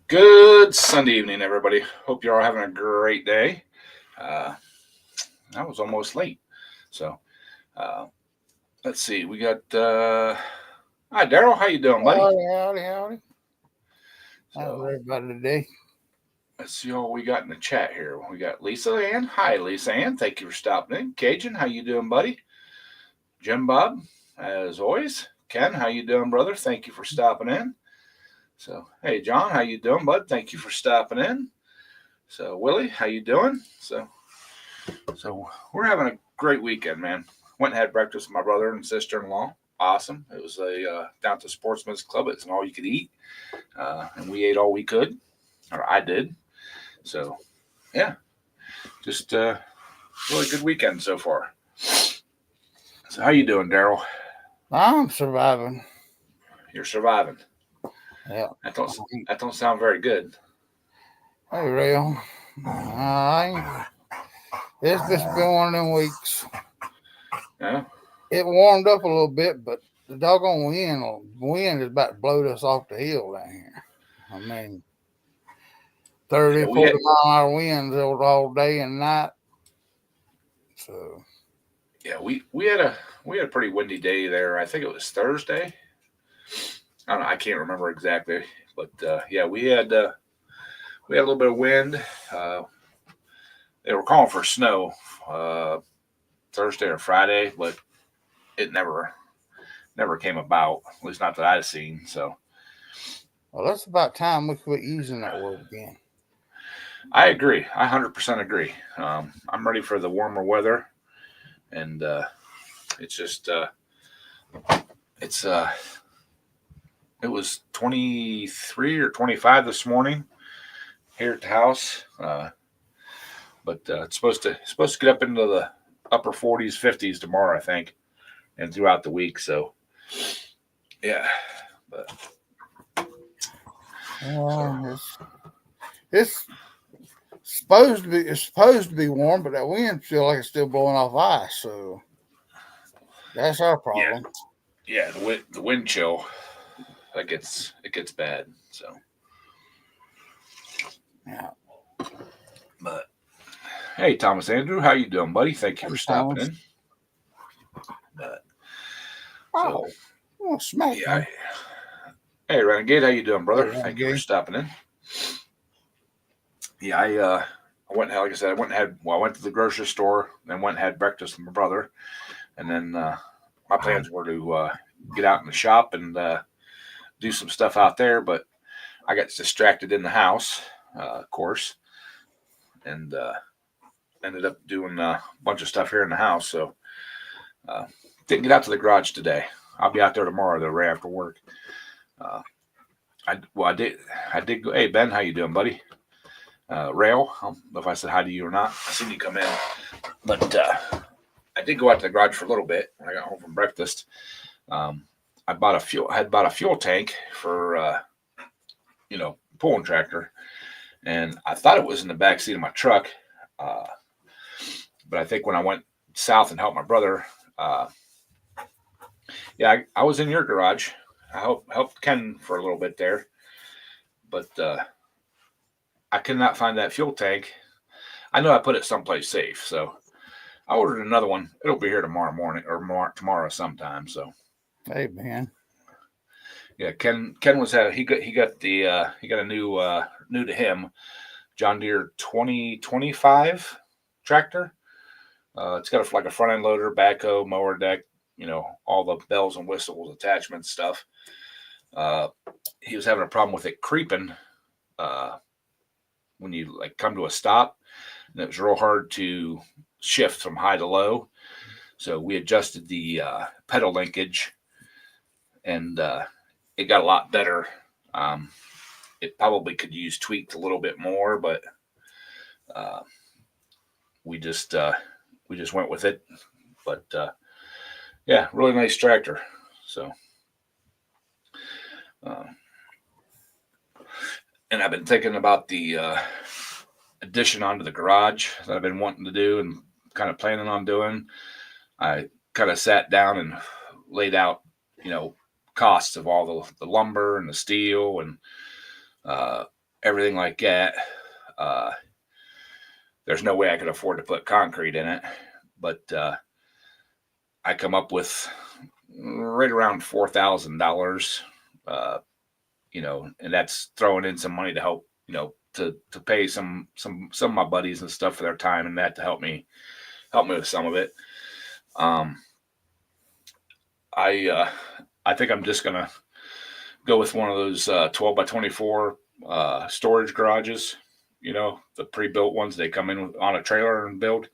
Good Sunday evening, everybody. Hope you're all having a great day. Uh, I was almost late, so uh, let's see. We got hi Daryl. How you doing, buddy? Howdy, howdy, howdy. How's So everybody today? let's see what we got in the chat here. We got Lisa Ann. Hi, Lisa Ann. Thank you for stopping in. Cajun, how you doing, buddy? Jim Bob, as always. Ken, how you doing, brother? Thank you for stopping in. So hey, John, how you doing, bud? Thank you for stopping in. So Willie, how you doing? So we're having a great weekend, man. Went and had breakfast with my brother and sister-in-law. Awesome. It was a down to Sportsman's Club. It's an all you could eat, and we ate all we could, or I did. So yeah, just really good weekend so far. So how you doing, Daryl? I'm surviving. You're surviving. Yeah. That don't sound very good. Hey, real. I It's just been one of them weeks. Yeah. It warmed up a little bit, but the doggone wind is about to blow us off the hill down here. I mean, 30, Yeah, 40-mile-an-hour winds all day and night. So we had a pretty windy day there. I think it was Thursday. I don't know. I can't remember exactly, but yeah, we had a little bit of wind. Uh, they were calling for snow uh, Thursday or Friday, but it never came about. At least not that I've seen. So well, that's about time we quit using that word again. I agree. I 100% agree. I'm ready for the warmer weather, and it's just it's it was 23 or 25 this morning here at the house, but it's supposed to get up into the upper 40s, 50s tomorrow, I think, and throughout the week. So yeah, but so It's supposed to be warm, but that wind feel like it's still blowing off ice. So that's our yeah, problem. yeah, the wind chill it gets bad. So, Yeah. but hey, Thomas Andrew, how you doing, buddy? Thank you for stopping Sometimes. in. But so Oh, oh, smack yeah, me. hey Renegade, how you doing, Hey, brother? Thank you for Renegade. stopping in. Yeah, I went like I said, I went to the grocery store, then went and had breakfast with my brother, and then my plans were to get out in the shop and do some stuff out there, but I got distracted in the house, of course, and ended up doing a bunch of stuff here in the house. So uh, didn't get out to the garage today. I'll be out there tomorrow, though, right after work. Uh, I did go. Hey Ben, how you doing, buddy? Rail, I don't know if I said hi to you or not. I seen you come in, but I did go out to the garage for a little bit when I got home from breakfast. Um, I had bought a fuel tank for pulling tractor, and I thought it was in the back seat of my truck. Uh, but I think when I went south and helped my brother, uh, yeah, I was in your garage. I helped Ken for a little bit there, but I could not find that fuel tank. I know I put it someplace safe, so I ordered another one. It'll be here tomorrow morning or tomorrow sometime. So Hey, man. yeah, Ken was he got a new to him John Deere 2025 tractor. It's got like a front end loader, backhoe, mower deck, all the bells and whistles, attachments, stuff. Uh, he was having a problem with it creeping uh, when you like come to a stop, and it was real hard to shift from high to low. So we adjusted the pedal linkage, and it got a lot better. Um, it probably could use tweaked a little bit more, but uh, we just uh, we just went with it. But yeah, really nice tractor. So, uh, and I've been thinking about the addition onto the garage that I've been wanting to do and kind of planning on doing. I kind of sat down and laid out, you know, costs of all the lumber and the steel and uh, everything like that. Uh, there's no way I could afford to put concrete in it, but I come up with right around $4,000. And that's throwing in some money to help, to pay some of my buddies and stuff for their time and that to help me with some of it. Um, I think I'm just gonna go with one of those 12 by 24 storage garages. The pre-built ones, they come in on a trailer and build.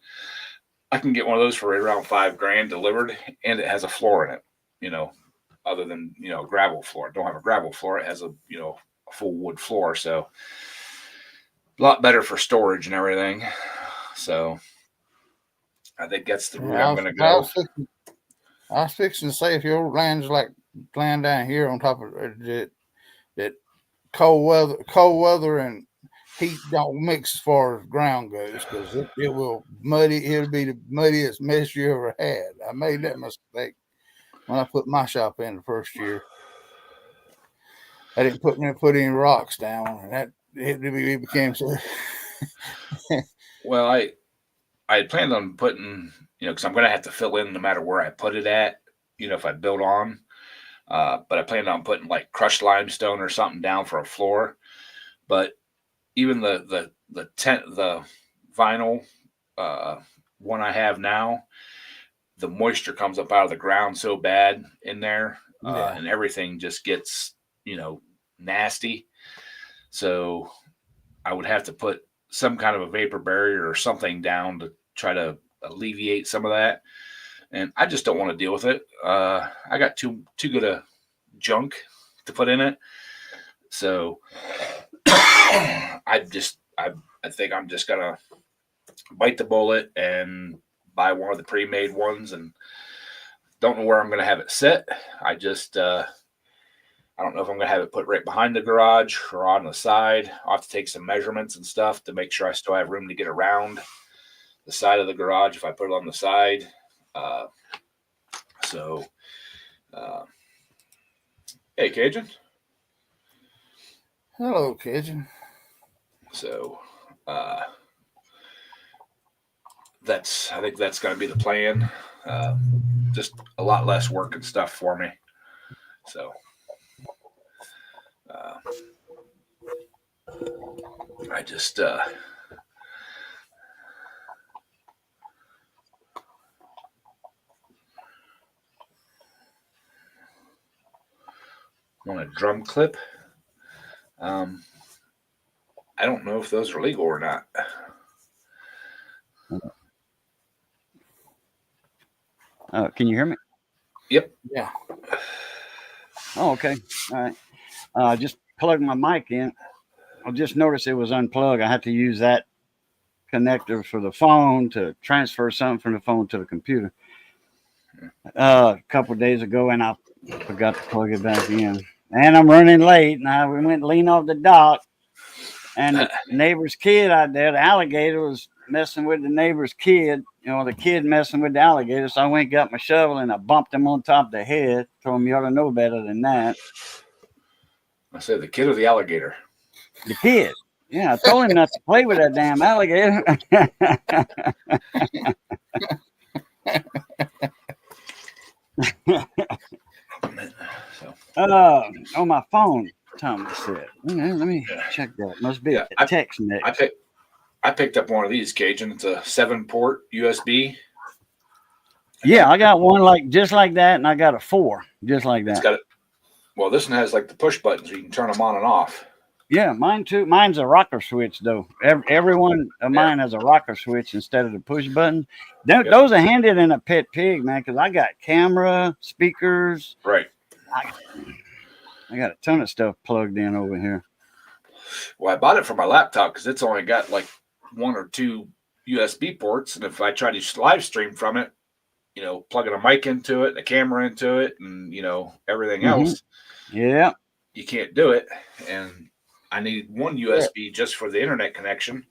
I can get one of those for right around $5,000 delivered, and it has a floor in it. Other than gravel floor. It don't have a gravel floor. It has a full wood floor, so a lot better for storage and everything. So I think that's the route I'm going to go. I was fixing to say, if your land's like land down here on top of that cold weather and heat don't mix as far as ground goes, because it will muddy. It'll be the muddiest mess you ever had. I made that mistake when I put my shop in the first year. I didn't put any rocks down, and that it became so. Well, I had planned on putting, because I'm going to have to fill in no matter where I put it at, if I build on. But I planned on putting like crushed limestone or something down for a floor. But even the vinyl one I have now, the moisture comes up out of the ground so bad in there, and everything just gets nasty. So I would have to put some kind of a vapor barrier or something down to try to alleviate some of that. And I just don't want to deal with it. I got too good a junk to put in it. So I think I'm just gonna bite the bullet and buy one of the pre-made ones, and don't know where I'm gonna have it sit. I don't know if I'm going to have it put right behind the garage or on the side. I'll have to take some measurements and stuff to make sure I still have room to get around the side of the garage if I put it on the side. Hey, Cajun. Hello, Cajun. So, I think that's going to be the plan. Just a lot less work and stuff for me. So, I just want a drum clip. I don't know if those are legal or not. Can you hear me? Yep. Yeah. Oh, okay. All right. Just plugged my mic in. I just noticed it was unplugged. I had to use that connector for the phone to transfer something from the phone to the computer a couple of days ago, and I forgot to plug it back in. And I'm running late. Now we went lean off the dock, and the neighbor's kid out there, the alligator, was messing with the neighbor's kid. The kid messing with the alligator. So I went and got my shovel and I bumped him on top of the head. Told him you ought to know better than that. I said the kid or the alligator? The kid. Yeah, I told him not to play with that damn alligator. On my phone, Thomas said. Let me check that. Must be a text next. I picked up one of these, Cajun. It's a 7-port USB. Yeah, I got one just like that, and I got a 4 just like that. Well, this one has like the push buttons, so you can turn them on and off. Yeah, mine too. Mine's a rocker switch though. Every one of mine has a rocker switch instead of the push button. Those are handy in a pet pig, man, because I got camera, speakers. Right. I got a ton of stuff plugged in over here. Well, I bought it for my laptop because it's only got like 1 or 2 USB ports, and if I try to live stream from it, plugging a mic into it, a camera into it, and everything else, yeah, you can't do it. And I need one USB just for the internet connection,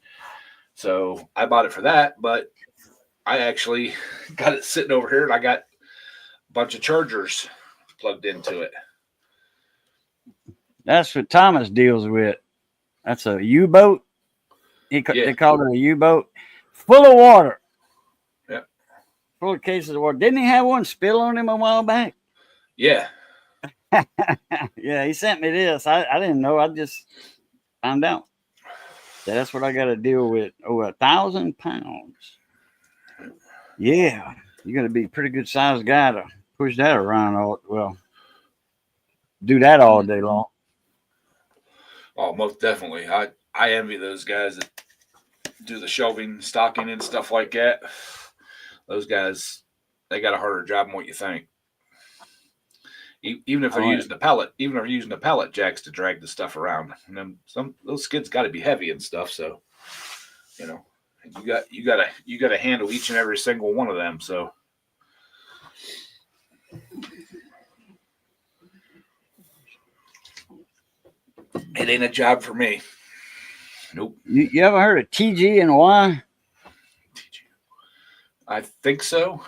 so I bought it for that. But I actually got it sitting over here, and I got a bunch of chargers plugged into it. That's what Thomas deals with. That's a U-boat. Yeah. They called it a U-boat, full of water. Yep. Full of cases of water. Didn't he have one spill on him a while back? Yeah. Yeah, he sent me this. I didn't know. I just found out. So that's what I got to deal with. Over 1,000 pounds. Yeah, you're gonna be a pretty good sized guy to push that around. Do that all day long. Oh, most definitely. I envy those guys that do the shelving, stocking, and stuff like that. Those guys, they got a harder job than what you think. Even if they're using the pallet jacks to drag the stuff around, and then those skids got to be heavy and stuff. So, you know, you got to handle each and every single one of them. So, it ain't a job for me. Nope. You ever heard of TG and Y? I think so.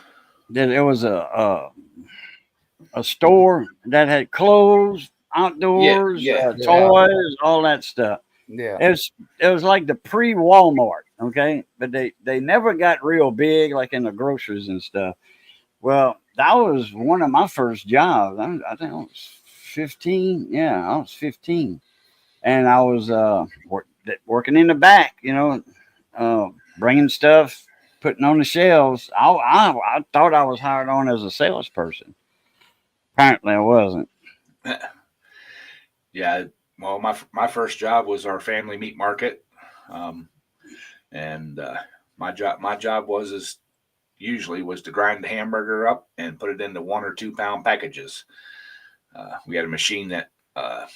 There was a store that had clothes, outdoors, Yeah. toys, all that stuff. Yeah. It was like the pre-Walmart, okay? But they never got real big like in the groceries and stuff. Well, that was one of my first jobs. I think I was 15. Yeah, I was 15. And I was working in the back, bringing stuff, putting on the shelves. I thought I was hired on as a salesperson. Apparently, I wasn't. Yeah. Well, my first job was our family meat market, and my job was to grind the hamburger up and put it into 1 or 2 pound packages. We had a machine that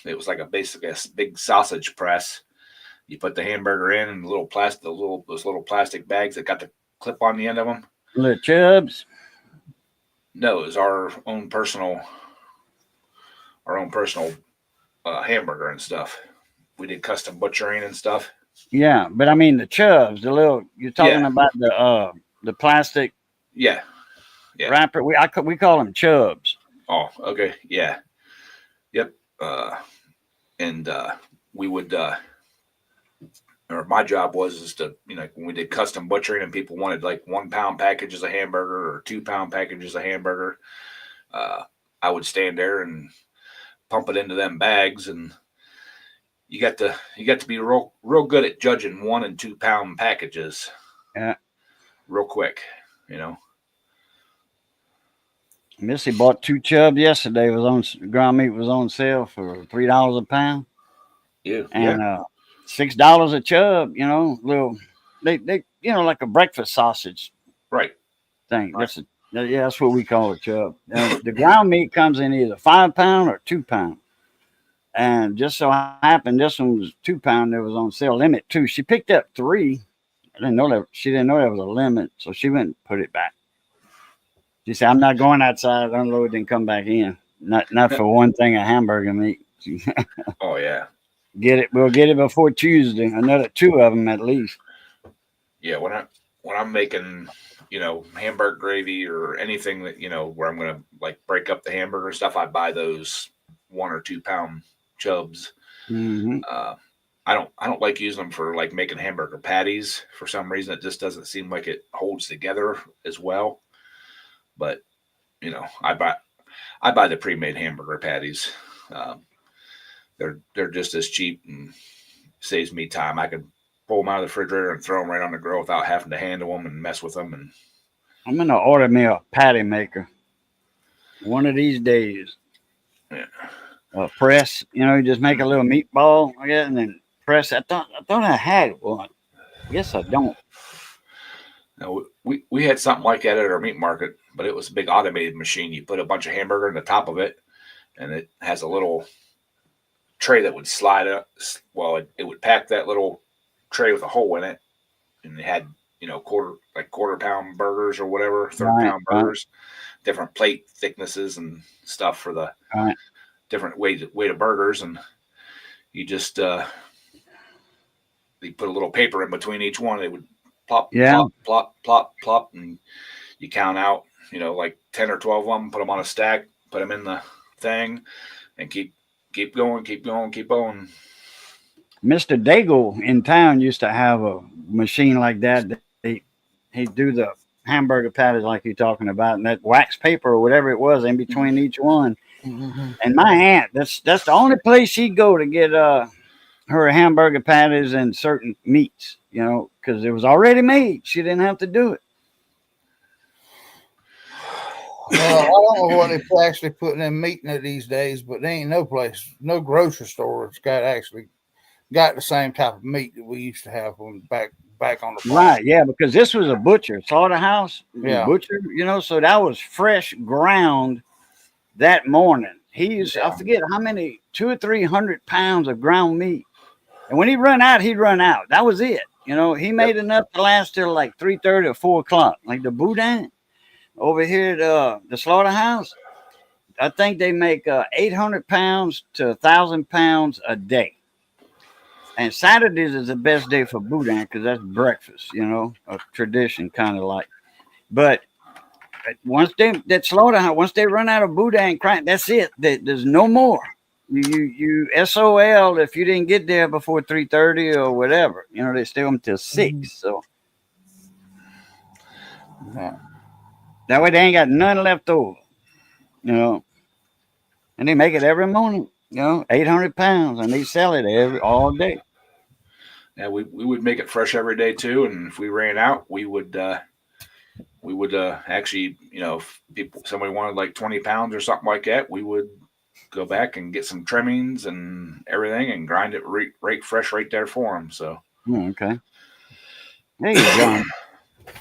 it was like basically a big sausage press. You put the hamburger in and those little plastic bags that got the clip on the end of them. Little Chubs. No, it was our own personal hamburger and stuff. We did custom butchering and stuff. Yeah, but I mean the Chubs, you're talking about the plastic Yeah. wrapper. We call them Chubs. Oh, okay. Yeah. Yep. And we would or my job was to, when we did custom butchering and people wanted like 1 pound packages of hamburger or 2 pound packages of hamburger, I would stand there and pump it into them bags, and you got to be real good at judging 1 and 2 pound packages. Yeah. Real quick, Missy bought 2 Chubs yesterday. Ground meat was on sale for $3 a pound. Yeah. And $6 a chub, little they like a breakfast sausage Right. thing. Right. That's what we call a chub. The ground meat comes in either 5 pound or 2 pound. And just so happened this one was 2 pound. It was on sale, limit 2. She picked up 3. She didn't know there was a limit, so she went and put it back. She said, "I'm not going outside, unload, and come back in. Not for one thing of hamburger meat." Oh yeah. We'll get it before Tuesday. Another 2 of them at least. Yeah, when I'm making, hamburger gravy or anything that, where I'm gonna like break up the hamburger stuff, I buy those 1 or 2 pound Chubs. Mm-hmm. I don't like using them for like making hamburger patties. For some reason, it just doesn't seem like it holds together as well. But I buy the pre-made hamburger patties. They're just as cheap and saves me time. I can pull them out of the refrigerator and throw them right on the grill without having to handle them and mess with them. And I'm gonna order me a patty maker one of these days. Yeah. Press, you just make a little meatball, I guess, and then press. I thought I had one. I guess I don't. No, we had something like that at our meat market, but it was a big automated machine. You put a bunch of hamburger in the top of it, and it has a little tray that would slide up. Well, it would pack that little tray with a hole in it, and it had quarter pound burgers or whatever, third pound burgers, different plate thicknesses and stuff for the different weight of burgers, and you just they put a little paper in between each one. They would plop, plop, and you count out, like 10 or 12 of them, put them on a stack, put them in the thing, and keep going. Mr. Daigle in town used to have a machine like that. He'd do the hamburger patties like you're talking about, and that wax paper or whatever it was in between each one. Mhm. And my aunt, that's the only place she'd go to get her hamburger patties and certain meats, you know, because it was already made. She didn't have to do it. Well, I don't know what they actually putting in meat in it these days, but there ain't no place, no grocery store that's got the same type of meat that we used to have when back on the farm. Right, yeah, because this was a butcher, slaughterhouse, Yeah. butcher, you know, so that was fresh ground that morning. He used, I forget how many, 200 or 300 pounds of ground meat. And when he'd run out, he'd run out. That was it. You know, he made enough to last till like 3:30 or 4 o'clock. Like the boudin over here at the slaughterhouse, I think they make 800 pounds to 1,000 pounds a day. And Saturdays is the best day for boudin because that's breakfast, you know, a tradition kind of like. But once that slaughterhouse, once they run out of boudin crank, that's it. There's no more. You SOL if you didn't get there before 3:30 or whatever. You know, they stay them till 6. So that way they ain't got none left over. You know. And they make it every morning, you know, 800 pounds, and they sell it all day. Yeah, we would make it fresh every day too, and if we ran out, we would actually, you know, if somebody wanted like 20 pounds or something like that, we would go back and get some trimmings and everything and grind it right fresh right there for them. So okay. Hey, John,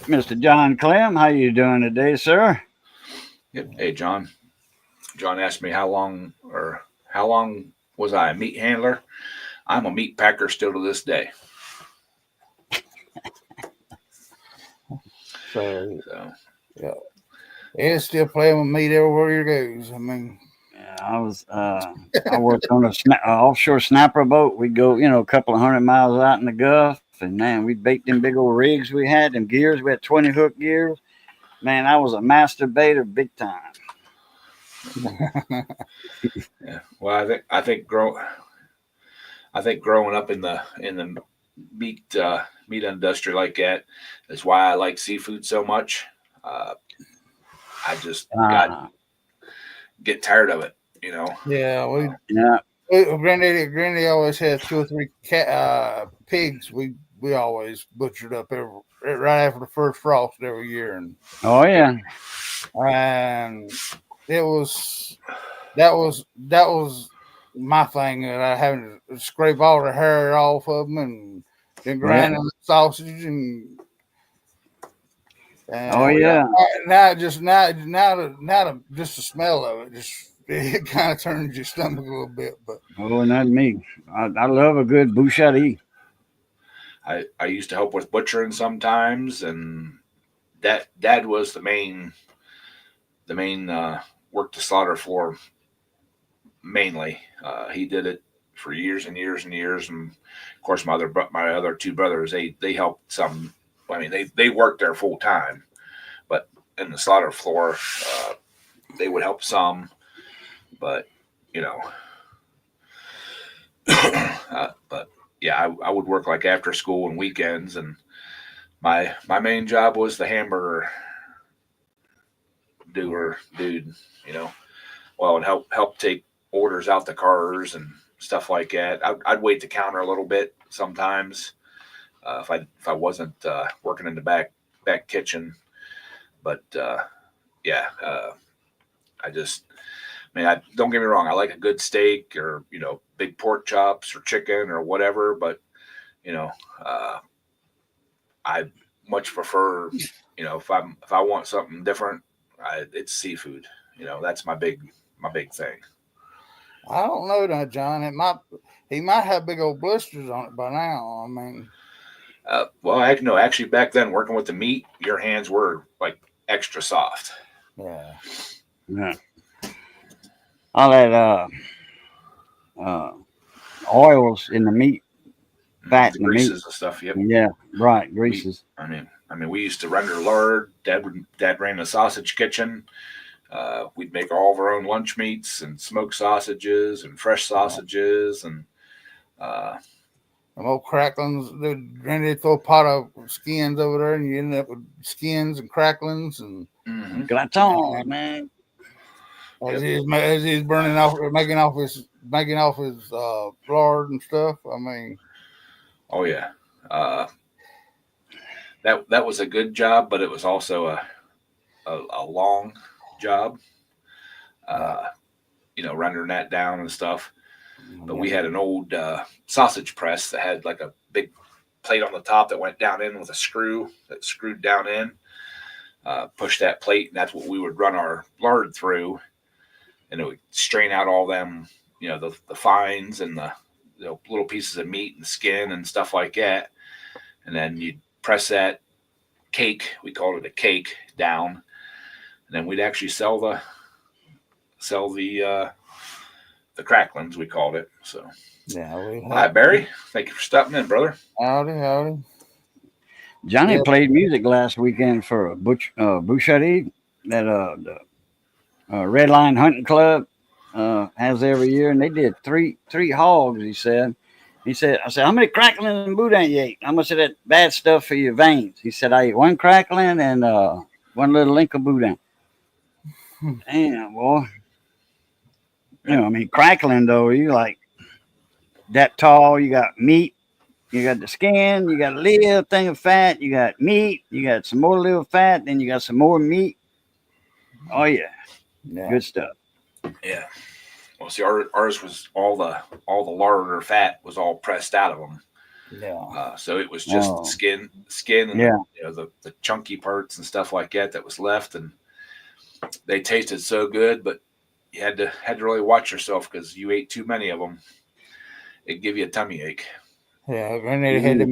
Mr. John Clem, how you doing today, sir? Yep. Hey, John. John asked me how long was I a meat handler? I'm a meat packer still to this day. So yeah, it's still playing with meat everywhere he goes. I mean, yeah, I worked on a offshore snapper boat. We'd go, you know, a couple of 100 miles out in the Gulf, and man, we'd bait them big old rigs we had, them gears. We had 20 hook gears. Man, I was a master baiter big time. Yeah. Well, I think growing up in the meat industry like that is why I like seafood so much. I just get tired of it, you know. Yeah, Granddaddy always had 2 or 3 pigs. We always butchered up right after the first frost every year, and oh yeah, and that was my thing, that I having to scrape all the hair off of them and then grind the sausage and oh yeah. Now just the smell of it it kind of turns your stomach a little bit. But oh, not me. I love a good boucherie. I used to help with butchering sometimes, and Dad was the main work the slaughter floor mainly. He did it for years and years and years, and of course my other 2 brothers they helped some. I mean they worked there full time, but in the slaughter floor they would help some, but you know. But yeah, I would work like after school and weekends, and my main job was the hamburger dude, you know. Well, and help take orders out the cars and stuff like that. I'd wait the counter a little bit sometimes if I wasn't working in the back kitchen, but yeah, I just. I mean, don't get me wrong. I like a good steak or, you know, big pork chops or chicken or whatever. But, you know, I much prefer, you know, if I want something different, it's seafood. You know, that's my big thing. I don't know now, John. He might have big old blisters on it by now. I mean, well, actually back then working with the meat, your hands were like extra soft. Yeah. All that oils in the meat, fat in the meat, and stuff. Yep. Yeah, right. Greases. I mean, we used to render lard. Dad ran a sausage kitchen. We'd make all of our own lunch meats and smoked sausages and fresh sausages, and Them old cracklings, they throw a pot of skins over there, and you end up with skins and cracklings, and Mm-hmm. Gratin, man. as he's burning off, making off his lard and stuff. I mean, Oh yeah. That was a good job, but it was also a long job. Rendering that down and stuff. But we had an old sausage press that had like a big plate on the top that went down in with a screw that screwed down in. Push that plate, and that's what we would run our lard through, and it would strain out all them, the fines and the little pieces of meat and skin and stuff like that. And then you'd press that cake, we called it a cake, down, and then we'd actually sell the cracklings, we called it. So yeah. hi Barry, thank you for stopping in, brother. Howdy. Johnny Yeah. played music last weekend for Boucherie that the Red Line Hunting Club has every year, and they did three hogs. He said, I said, how many cracklings and boudin you ate? How much of that bad stuff for your veins? He said, I ate one crackling and one little link of boudin. Damn, boy. Crackling though, you like that tall. You got meat. You got the skin, you got a little thing of fat, you got meat, you got some more little fat, then you got some more meat. Oh yeah. Good stuff. Yeah. Well, see, ours was all the lard or fat was all pressed out of them. Yeah. So it was just skin, and the chunky parts and stuff like that was left, and they tasted so good, but you had to really watch yourself because you ate too many of them. It'd give you a tummy ache. Yeah, and they had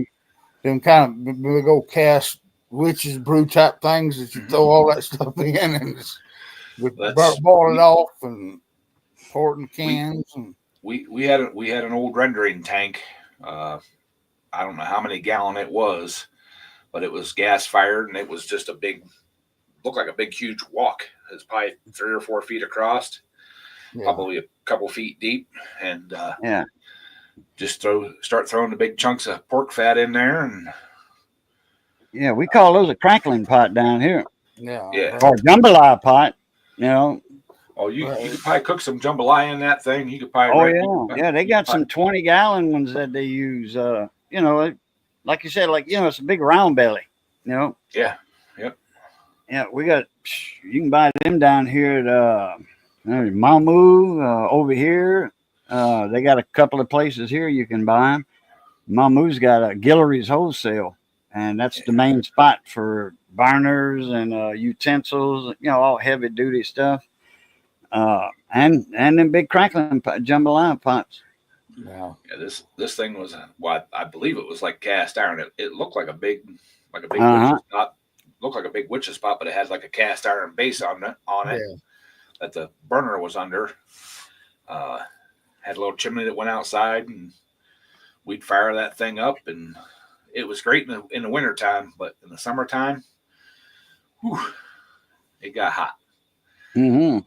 them kind of big old cast witch's brew type things that you throw all that stuff in and just boil it off and pour it in cans. We had an old rendering tank. I don't know how many gallon it was, but it was gas fired, and it was just looked like a big huge wok. It was probably 3 or 4 feet across, probably a couple feet deep, and just start throwing the big chunks of pork fat in there, and we call those a crackling pot down here. Yeah. Or jambalaya pot. Oh, you could probably cook some jambalaya in that thing. You could probably. They got some 20-gallon ones that they use. Like you said, it's a big round belly. Yeah. Yep. Yeah, you can buy them down here at Mamu over here. They got a couple of places here you can buy them. Mamu's got a Guillory's Wholesale, and that's the main spot for burners and utensils, all heavy duty stuff. And them big crackling jambalaya pots. Yeah. This thing was I believe it was like cast iron. It looked like a big witch's pot. Looked like a big witch's pot, but it had like a cast iron base on it that the burner was under. Had a little chimney that went outside, and we'd fire that thing up, and it was great in the wintertime, but in the summertime, it got hot. Mm-hmm.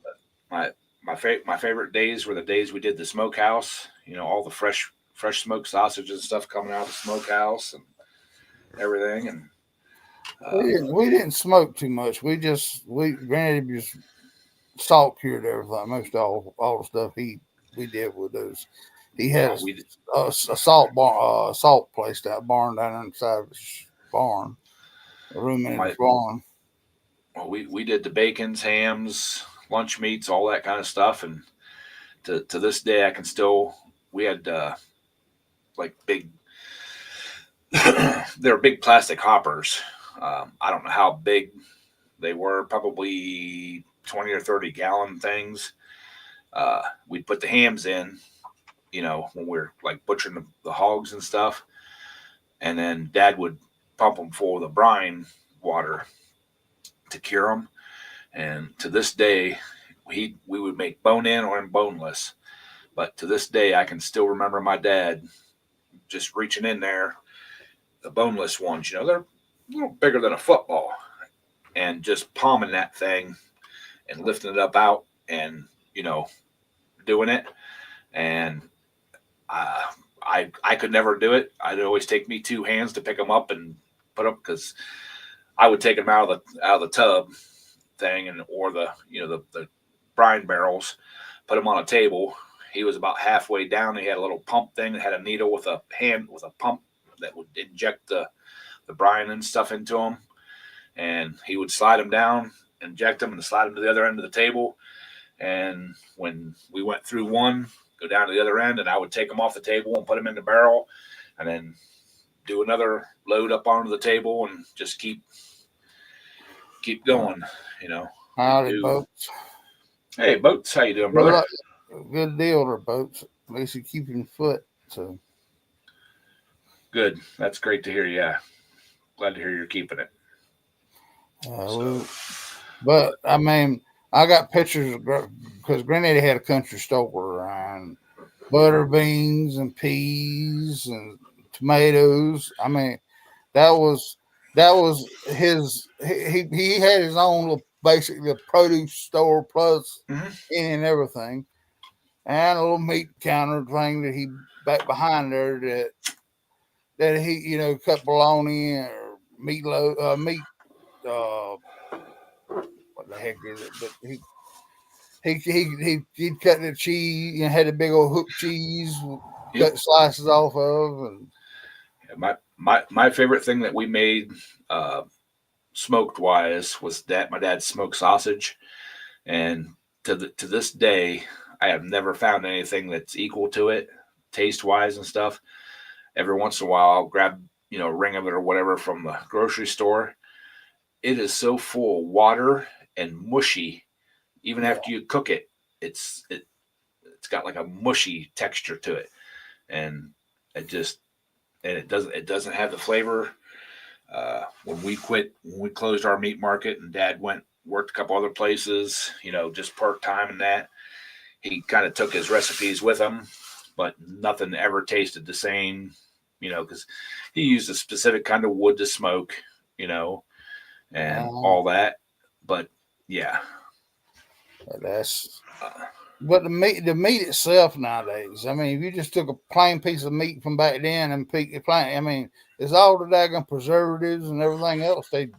My favorite days were the days we did the smokehouse. All the fresh smoked sausages and stuff coming out of the smokehouse and everything. And we didn't smoke too much. Granted just salt cured everything. Most all the stuff we did with those. He had a salt place barn down inside of his barn, a room in his barn. Well, we did the bacons, hams, lunch meats, all that kind of stuff, and to this day, I can still. We had like big. They're big plastic hoppers. I don't know how big they were. Probably 20 or 30 gallon things. We'd put the hams in, when we're like butchering the hogs and stuff, and then Dad would pump them full of the brine water to cure them. And to this day, we would make bone in or boneless. But to this day, I can still remember my dad just reaching in there, the boneless ones, they're a little bigger than a football, and just palming that thing and lifting it up out and, doing it. And I I could never do it. It'd always take me 2 hands to pick them up and put them, because I would take them out of the tub thing, and or the brine barrels, put them on a table. He was about halfway down. He had a little pump thing that had a needle with a pump that would inject the brine and stuff into them, and he would slide them down, inject them, and slide them to the other end of the table. And when we went through one, go down to the other end, and I would take them off the table and put them in the barrel, and then do another load up onto the table, and just keep going. Howdy, Boats. Hey, Boats, how you doing, brother? Good deal there, Boats. At least you keep your foot. So good. That's great to hear. Yeah, glad to hear you're keeping it. But I mean, I got pictures because Granddaddy had a country store and butter beans and peas and tomatoes. I mean, that was his. He had his own little, basically a produce store plus any and everything, and a little meat counter thing that he back behind there that he cut bologna or meat. What the heck is it? But he'd cut the cheese and had a big old hook cheese, cut slices off of, and my favorite thing that we made smoked wise was that my dad's smoked sausage, and to this day I have never found anything that's equal to it taste wise and stuff. Every once in a while I'll grab a ring of it or whatever from the grocery store. It is so full of water and mushy. Even after you cook it, it's got like a mushy texture to it, and it doesn't have the flavor. When we closed our meat market, and Dad worked a couple other places, just part time and that, he kind of took his recipes with him, but nothing ever tasted the same, because he used a specific kind of wood to smoke, and all that. But yeah, but the meat itself nowadays. I mean, if you just took a plain piece of meat from back then and picked it plain, I mean, it's all the daggone preservatives and everything else they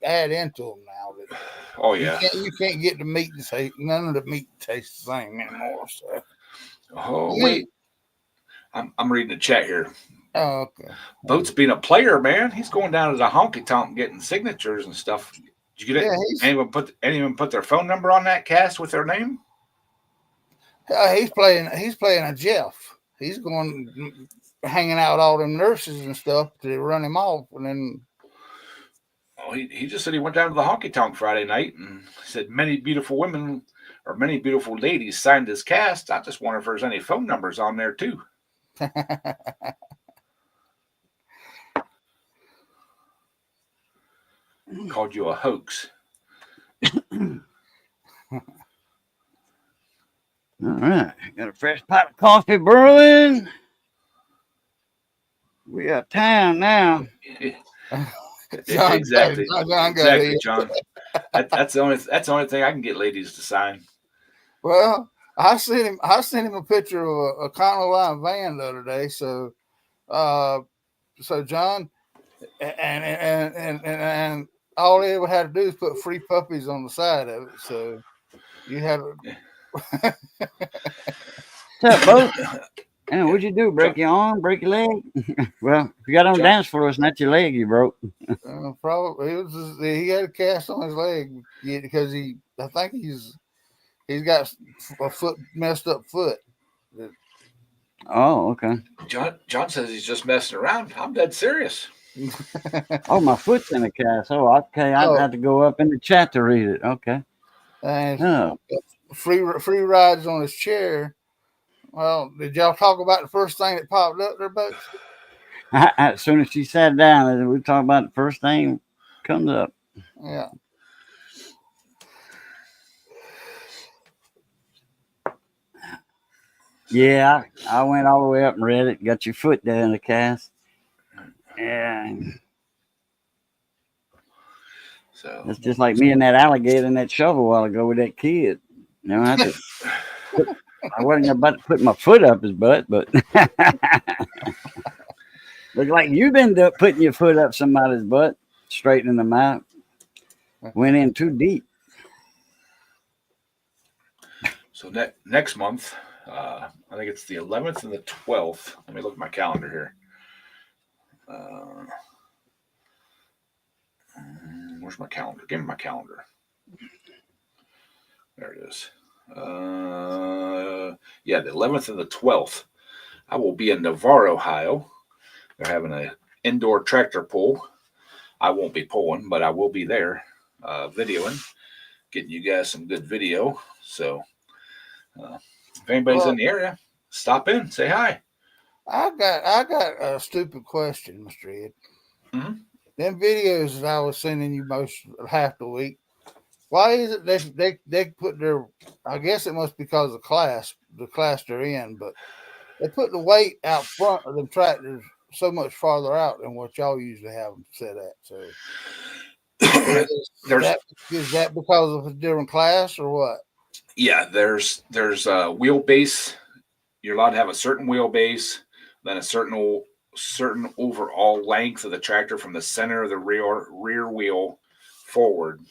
add into them now. Oh yeah, you can't get the meat to taste. None of the meat tastes the same anymore. So. Oh wait, I'm reading the chat here. Oh, okay. Boats being a player, man. He's going down to the honky tonk getting signatures and stuff. Did you get it? Anyone put their phone number on that cast with their name? He's playing a Jeff. He's going hanging out with all them nurses and stuff to run him off, and then. Oh, he just said he went down to the honky tonk Friday night and said many beautiful women or many beautiful ladies signed his cast. I just wonder if there's any phone numbers on there too. Called you a hoax. All right. Got a fresh pot of coffee brewing. We got time now. Exactly, John. That's the only thing I can get ladies to sign. Well, I sent him a picture of a Econoline van the other day. So John, and all they ever had to do is put free puppies on the side of it. So you have it. What's up, folks? And what'd you do? Break your arm? Break your leg? Well, if you got on the dance floor, it's not your leg you broke. Probably he had a cast on his leg because I think he's got a messed up foot. Oh, okay. John says he's just messing around. I'm dead serious. Oh, my foot's in a cast. Oh, okay. I'd have to go up in the chat to read it. Okay. Free rides on his chair. Well, did y'all talk about the first thing that popped up there, Bucks? As soon as she sat down, we talked about the first thing comes up. Yeah. Yeah, I went all the way up and read it. Got your foot there in the cast. And so it's just like me and that alligator and that shovel a while ago with that kid. I have to I wasn't about to put my foot up his butt, but look like you've been putting your foot up somebody's butt, straightening them out. Went in too deep. So next month, I think it's the 11th and the 12th. Let me look at my calendar here. Where's my calendar? Give me my calendar. There it is. Yeah, the 11th and the 12th. I will be in Navarre, Ohio. They're having an indoor tractor pull. I won't be pulling, but I will be there videoing, getting you guys some good video. So if anybody's in the area, stop in, say hi. I got a stupid question, Mr. Ed. Mm-hmm. Them videos that I was sending you most half the week, why is it they put their, I guess it must be because of the class they're in, but they put the weight out front of the tractors so much farther out than what y'all usually have them set at. So is that because of a different class or what? Yeah, there's a wheelbase. You're allowed to have a certain wheelbase, then a certain overall length of the tractor from the center of the rear wheel forward.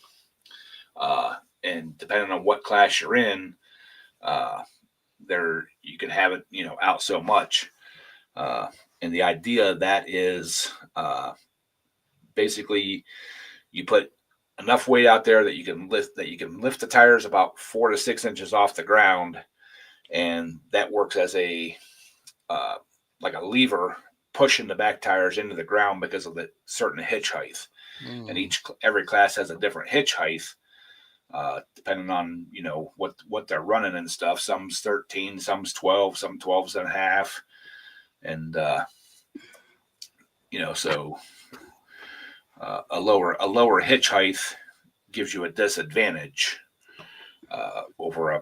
And depending on what class you're in, there you can have it, out so much. And the idea of that is basically you put enough weight out there that you can lift the tires about 4 to 6 inches off the ground, and that works as a like a lever pushing the back tires into the ground because of the certain hitch height. And every class has a different hitch height, depending on what they're running and stuff. Some's 13, some's 12, some 12's and a half, and so a lower hitch height gives you a disadvantage over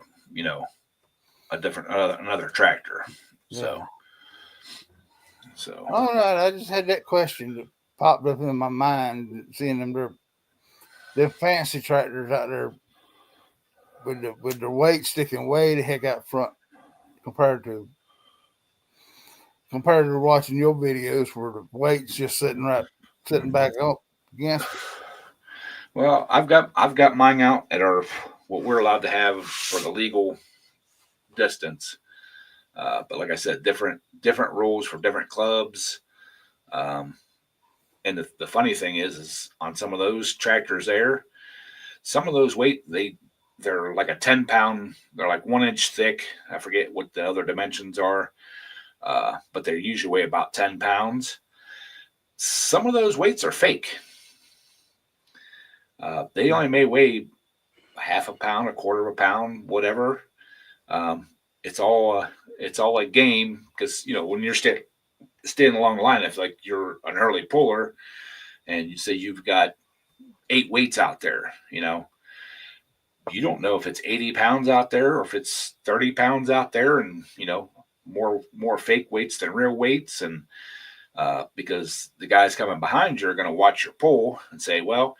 a different another tractor. So all right, I just had that question that popped up in my mind, seeing them they're fancy tractors out there with the weight sticking way the heck out front compared to watching your videos where the weight's just sitting back up against it. Well, I've got mine out at what we're allowed to have for the legal distance. But like I said, different rules for different clubs. And the funny thing is on some of those tractors there, some of those weight, they're like a 10-pound, they're like 1 inch thick. I forget what the other dimensions are, but they usually weigh about 10 pounds. Some of those weights are fake. They only may weigh half a pound, a quarter of a pound, whatever. It's all a game because when you're standing along the line, if like you're an early puller and you say you've got 8 weights out there, you don't know if it's 80 pounds out there or if it's 30 pounds out there, and more fake weights than real weights, and because the guys coming behind you are going to watch your pull and say, well,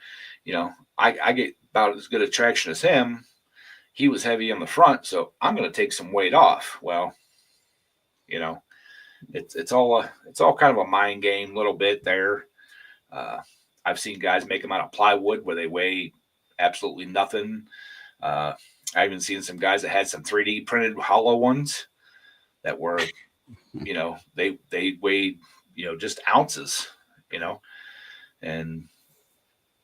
I get about as good a traction as him. He was heavy on the front, so I'm going to take some weight off. Well, it's all kind of a mind game, a little bit there. I've seen guys make them out of plywood where they weigh absolutely nothing. I even seen some guys that had some 3D printed hollow ones that were, they weighed, just ounces, and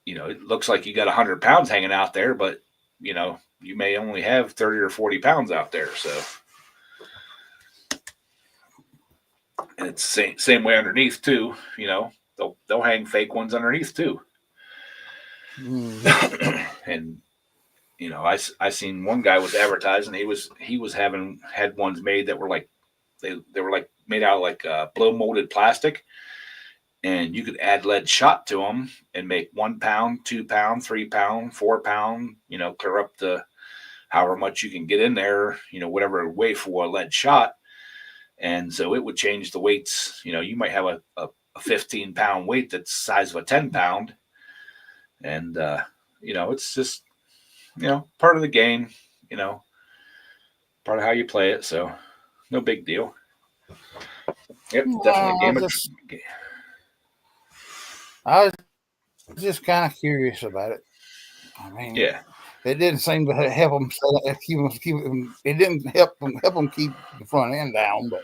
it looks like you got 100 pounds hanging out there, but you may only have 30 or 40 pounds out there. So, and it's same way underneath too. They'll hang fake ones underneath too. And I seen one guy was advertising. He had ones made that were like they were like made out of like blow molded plastic, and you could add lead shot to them and make 1 pound, 2 pound, 3 pound, 4 pound. Clear up the however much you can get in there. Whatever weight for a lead shot, and so it would change the weights. You might have a 15 pound weight that's the size of a 10 pound, and it's just part of the game. part of how you play it. So no big deal. Yep, Well, definitely I game of. just- I was just kind of curious about it. I mean, Yeah, it didn't seem to help them. It didn't help them keep the front end down, but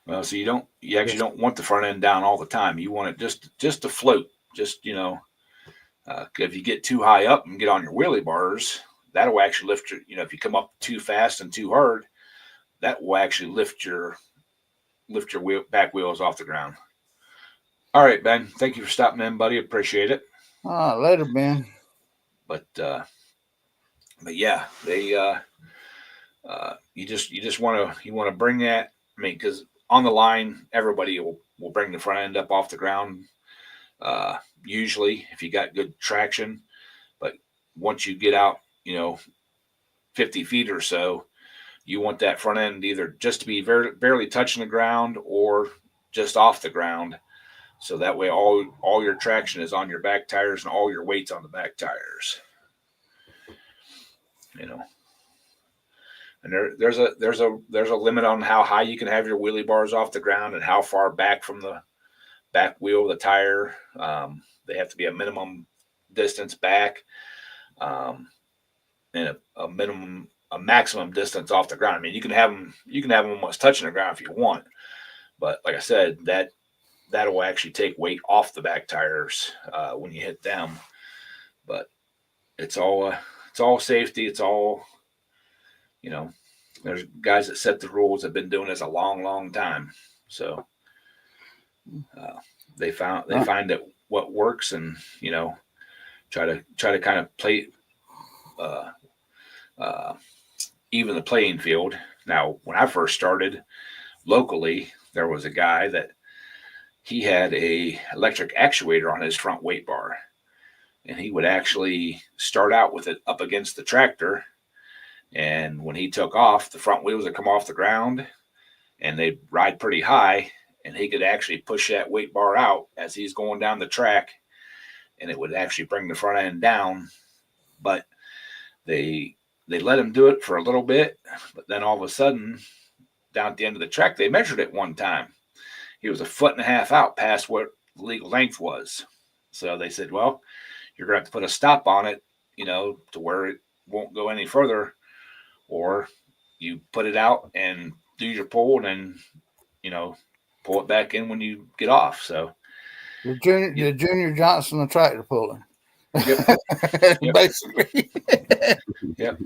well, so you actually don't want the front end down all the time. You want it just to float. Just if you get too high up and get on your wheelie bars, that'll actually lift your. If you come up too fast and too hard, that will actually lift your back wheels off the ground. All right, Ben. Thank you for stopping in, buddy. Appreciate it. later, Ben. But yeah, they you just want to bring that. I mean, because on the line, everybody will bring the front end up off the ground. Usually, if you got good traction, but once you get out, 50 feet or so, you want that front end either just to be barely touching the ground or just off the ground. So that way all your traction is on your back tires and all your weight's on the back tires. And there's a limit on how high you can have your wheelie bars off the ground and how far back from the back wheel of the tire. They have to be a minimum distance back, and a maximum distance off the ground. I mean, you can have them almost touching the ground if you want, but like I said, that'll actually take weight off the back tires when you hit them. But it's all safety. It's all, there's guys that set the rules have been doing this a long, long time. So they find that what works, and try to kind of play even the playing field. Now, when I first started locally, there was a guy that he had a electric actuator on his front weight bar, and he would actually start out with it up against the tractor. And when he took off, the front wheels would come off the ground and they'd ride pretty high, and he could actually push that weight bar out as he's going down the track, and it would actually bring the front end down. But they let him do it for a little bit, but then all of a sudden, down at the end of the track, they measured it one time. He was 1.5 feet out past what the legal length was. So they said, well, you're going to have to put a stop on it, to where it won't go any further, or you put it out and do your pull, and then, pull it back in when you get off. So the Junior Johnson, the tractor pulling. Yep. Basically. Yep.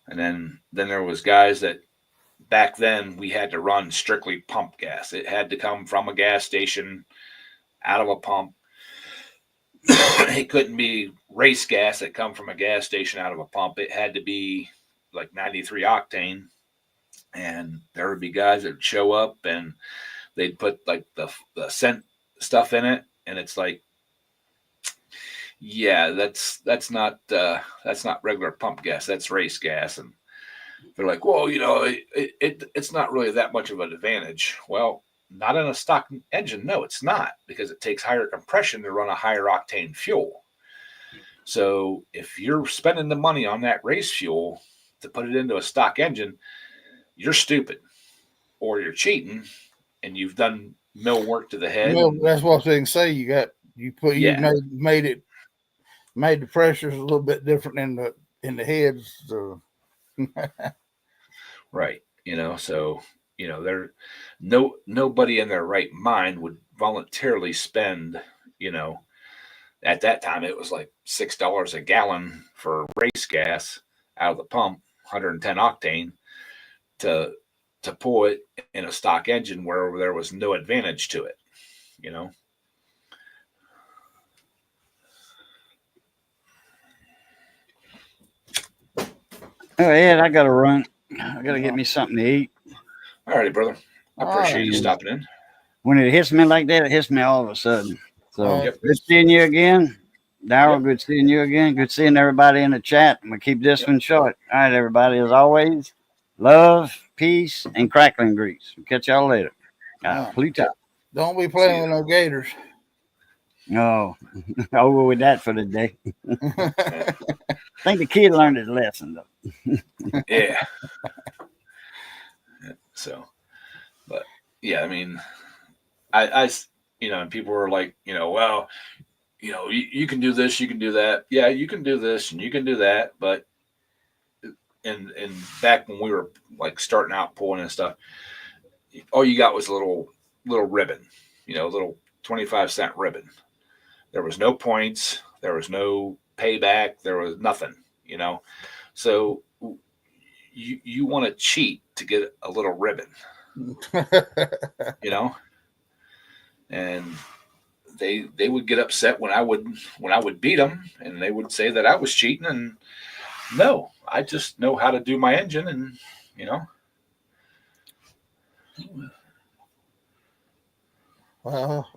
And then there was guys that back then we had to run strictly pump gas. It had to come from a gas station out of a pump. It couldn't be race gas that come from a gas station out of a pump. It had to be like 93 octane. And there would be guys that would show up and they'd put like the scent stuff in it. And it's like, yeah, that's not regular pump gas. That's race gas. And they're like, well, it's not really that much of an advantage. Well, not in a stock engine. No, it's not, because it takes higher compression to run a higher octane fuel. So if you're spending the money on that race fuel to put it into a stock engine, you're stupid, or you're cheating, and you've done mill work to the head. Well, that's what they can say. Made the pressures a little bit different in the heads. So. Right. So, nobody in their right mind would voluntarily spend, at that time it was like $6 a gallon for race gas out of the pump, 110 octane, to pull it in a stock engine where there was no advantage to it, Oh, Ed, I got to run. I got to get me something to eat. All righty, brother. I appreciate you stopping in. When it hits me like that, it hits me all of a sudden. So Yep. Good seeing you again. Daryl, Yep. Good seeing you again. Good seeing everybody in the chat. I'm going to keep this one short. All right, everybody, as always, love, peace, and crackling grease. We'll catch y'all later. Pluto. Don't be playing with no gators. No, over with that for the day. I think the kid learned his lesson, though. Yeah. So, but yeah, I mean, and people were like, well, you can do this, you can do that. Yeah, you can do this and you can do that. But in back when we were like starting out pulling and stuff, all you got was a little ribbon, little 25-cent ribbon. There was no points. There was no payback. There was nothing, So you want to cheat to get a little ribbon, you know, and they would get upset when I would beat them, and they would say that I was cheating. And no, I just know how to do my engine, and Well,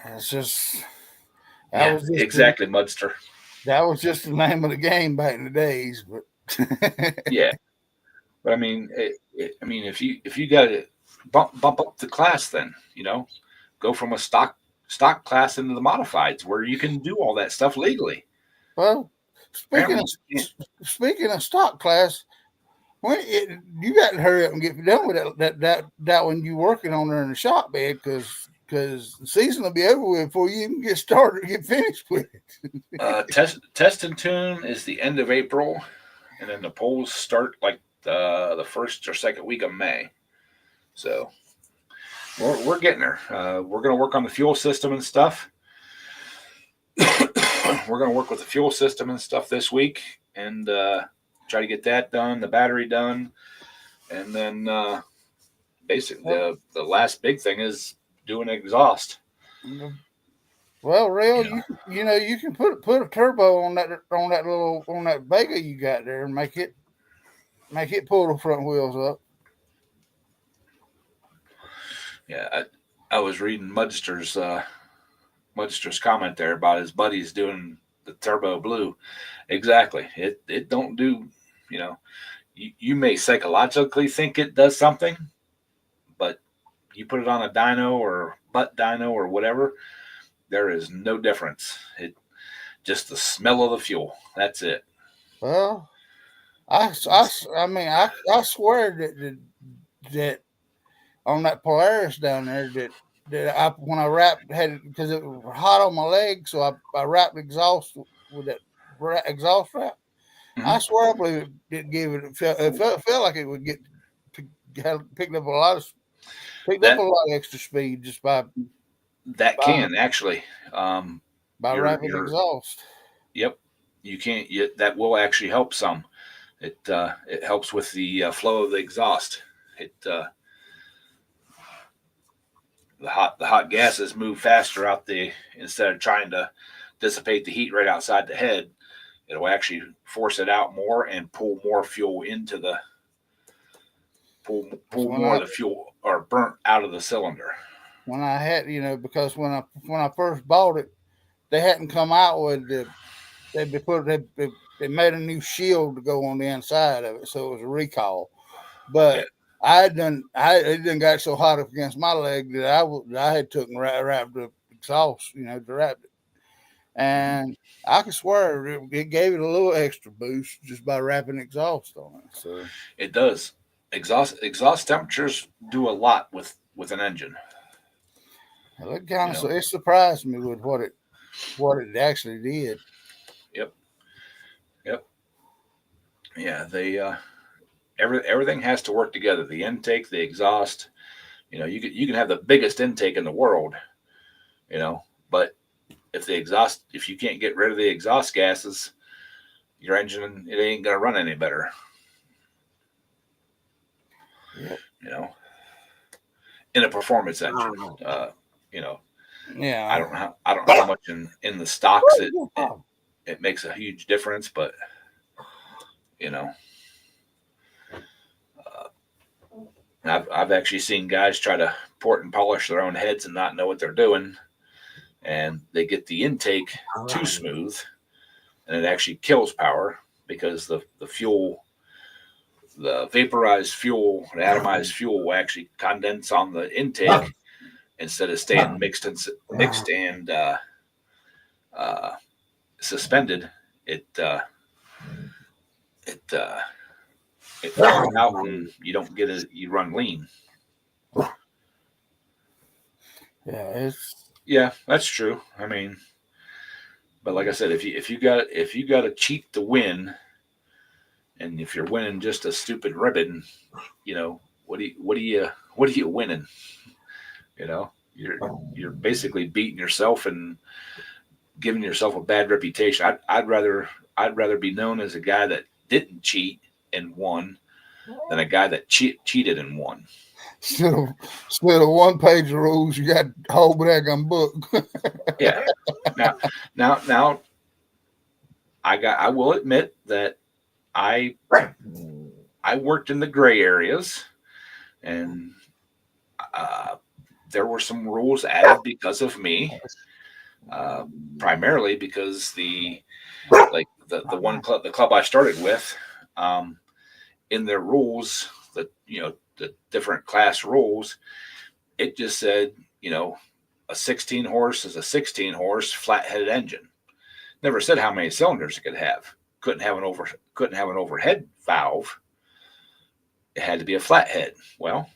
it's just yeah, exactly, Mudster. That was just the name of the game back in the days, but yeah. But I mean, if you got to bump up the class, then go from a stock class into the modifieds where you can do all that stuff legally. Well, speaking of stock class, you got to hurry up and get done with that when you're working on there in the shop bed, because the season will be over with before you even get started, get finished with it. Test and tune is the end of April, and then the polls start like the first or second week of May. So we're getting there. We're going to work on the fuel system and stuff. We're going to work with the fuel system and stuff this week, and try to get that done, the battery done, and then basically the last big thing is doing exhaust. Well, Rail, you can put a turbo on that Vega you got there and make it pull the front wheels up. Yeah, I was reading Mudster's comment there about his buddies doing the turbo blue. Exactly. It don't do, you may psychologically think it does something, but you put it on a dyno or butt dyno or whatever, there is no difference. It just the smell of the fuel. That's it. Well, I swear that on that Polaris down there that when I wrapped because it was hot on my leg, so I wrapped exhaust with that exhaust wrap. Mm-hmm. I swear I believe it gave it. It felt like it would picked up a lot of extra speed just by actually by wrapping exhaust. Yep, you can't. That will actually help some. It helps with the flow of the exhaust. The hot gases move faster out instead of trying to dissipate the heat right outside the head. It'll actually force it out more and pull more fuel into the pull more of the fuel or burnt out of the cylinder. When I had, because when I first bought it, they hadn't come out with they made a new shield to go on the inside of it, so it was a recall. But yeah. It done got so hot up against my leg that I had took and wrapped the exhaust, to wrap it. And I can swear it gave it a little extra boost just by wrapping exhaust on it. So it does. Exhaust temperatures do a lot with an engine. Well, it surprised me with what it actually did. Yep. Yeah, they everything has to work together. The intake, the exhaust. You can have the biggest intake in the world, but if you can't get rid of the exhaust gases, your engine, it ain't gonna run any better. Yep. In a performance engine, Yeah. I don't know how much in the stocks it makes a huge difference, but I've actually seen guys try to port and polish their own heads and not know what they're doing, and they get the intake too smooth, and it actually kills power because the fuel, the vaporized fuel, the atomized fuel will actually condense on the intake instead of staying mixed and suspended. It it falls out and you don't get it. You run lean. Yeah, That's true. I mean, but like I said, if you got to cheat to win, and if you're winning just a stupid ribbon, what are you winning? You're basically beating yourself and giving yourself a bad reputation. I'd rather be known as a guy that didn't cheat and won than a guy that cheated and won. Instead of 1 page of rules, you got a whole daggum book. Yeah. Now, I will admit that I worked in the gray areas, and there were some rules added because of me, primarily because the club I started with, in their rules, the different class rules, it just said, a 16 horse is a 16 horse flat-headed engine. Never said how many cylinders it could have. Couldn't have an overhead valve. It had to be a flathead. Well,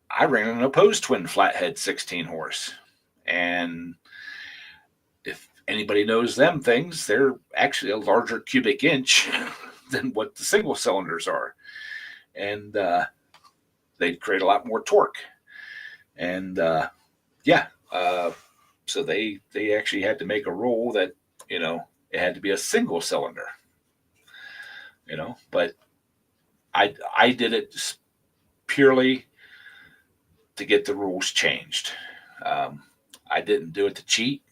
I ran an opposed twin flathead 16 horse, and if anybody knows them things, they're actually a larger cubic inch than what the single cylinders are, and they create a lot more torque. And so they actually had to make a rule that it had to be a single cylinder. But I did it just purely to get the rules changed. I didn't do it to cheat.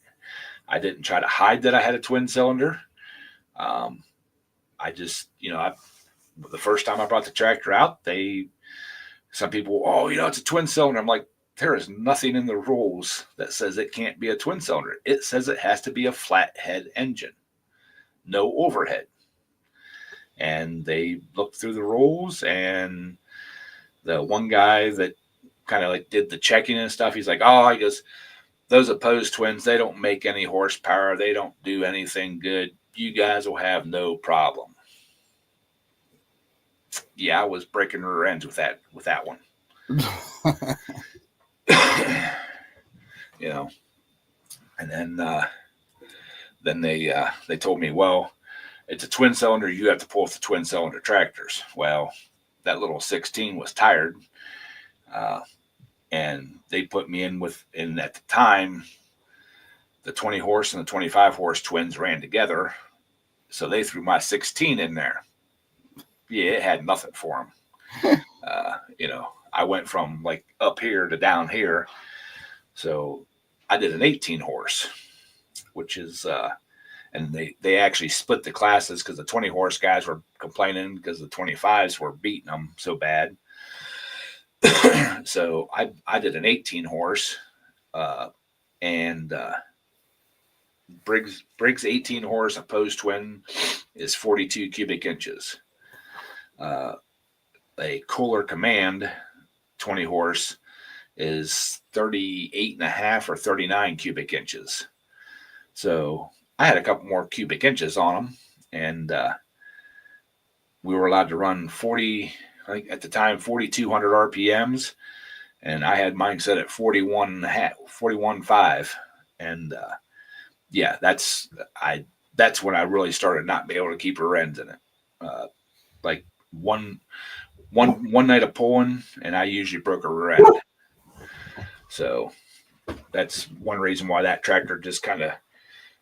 I didn't try to hide that I had a twin cylinder. I just, the first time I brought the tractor out, some people, it's a twin cylinder. I'm like, there is nothing in the rules that says it can't be a twin cylinder. It says it has to be a flathead engine, no overhead. And they looked through the rules, and the one guy that kind of like did the checking and stuff, he's like, he goes, those opposed twins, they don't make any horsepower. They don't do anything good. You guys will have no problem. Yeah, I was breaking rear ends with that one. And then they told me, well, it's a twin cylinder. You have to pull with the twin cylinder tractors. Well, that little 16 was tired, and they put me in at the time, the 20 horse and the 25 horse twins ran together, so they threw my 16 in there. Yeah, it had nothing for them. I went from like up here to down here, so I did an 18 horse, which is and they actually split the classes because the 20 horse guys were complaining because the 25s were beating them so bad. So I did an 18 horse, and Briggs 18 horse opposed twin is 42 cubic inches. A Kohler Command 20 horse is 38.5 or 39 cubic inches. So I had a couple more cubic inches on them, and we were allowed to run 40, I think at the time, 4,200 RPMs, and I had mine set at 41.5. And that's when I really started not being able to keep rear ends in it. Like one night of pulling, and I usually broke a rear end. So that's one reason why that tractor just kind of,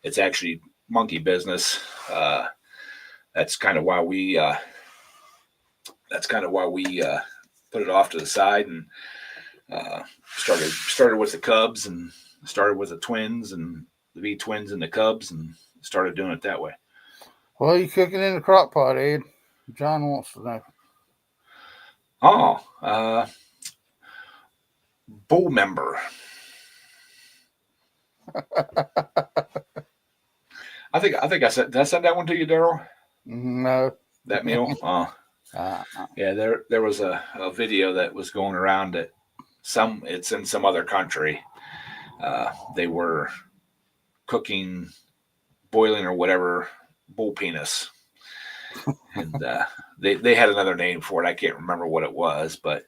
it's actually monkey business. That's kind of why we put it off to the side and started with the Cubs and started with the twins and the V twins and the Cubs and started doing it that way. Well, you cooking in the crock pot, Ed? John wants to know. Bull member. I think I said, did I send that one to you, Daryl? No. That meal? Yeah, there was a video that was going around that it's in some other country. They were cooking, boiling or whatever, bull penis. and they had another name for it. I can't remember what it was, but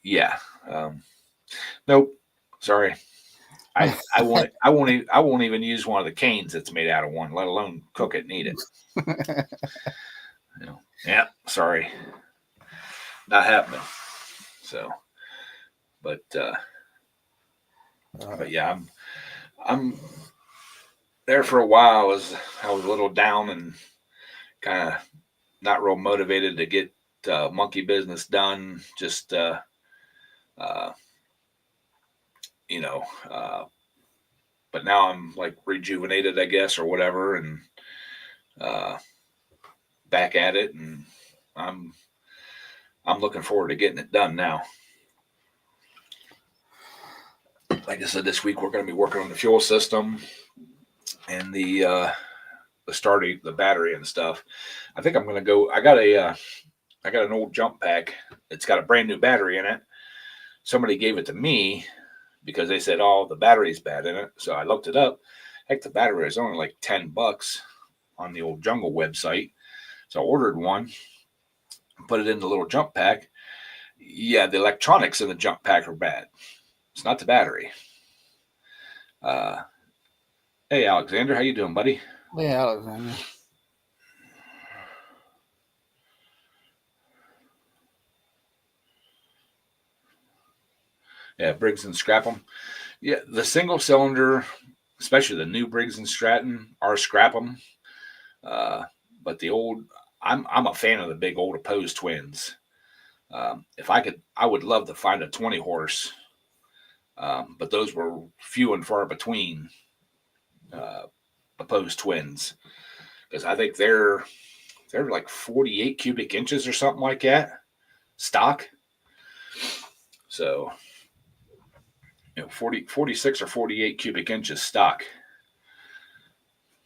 yeah. Nope. Sorry. I won't even use one of the canes that's made out of one, let alone cook it and eat it. Yeah. Sorry. Not happening. So, but yeah, I'm there for a while. I was a little down and kind of not real motivated to get monkey business done. Just you know, but now I'm like rejuvenated, I guess, or whatever, and back at it, and I'm looking forward to getting it done now. Like I said, this week we're going to be working on the fuel system and the starting the battery and stuff. I think I'm going to go. I got an old jump pack. It's got a brand new battery in it. Somebody gave it to me because they said, "Oh, the battery's bad in it." So I looked it up. Heck, the battery is only like $10 on the old Jungle website. So I ordered one, put it in the little jump pack. Yeah, the electronics in the jump pack are bad. It's not the battery. Hey, Alexander, how you doing, buddy? Yeah, Alexander. Yeah, Briggs and Scrap'em. Yeah, the single cylinder, especially the new Briggs and Stratton, are Scrap'em. But the old, I'm a fan of the big old opposed twins. If I could, I would love to find a 20 horse, but those were few and far between. Opposed twins, because I think they're like 48 cubic inches or something like that stock. So 46 or 48 cubic inches stock.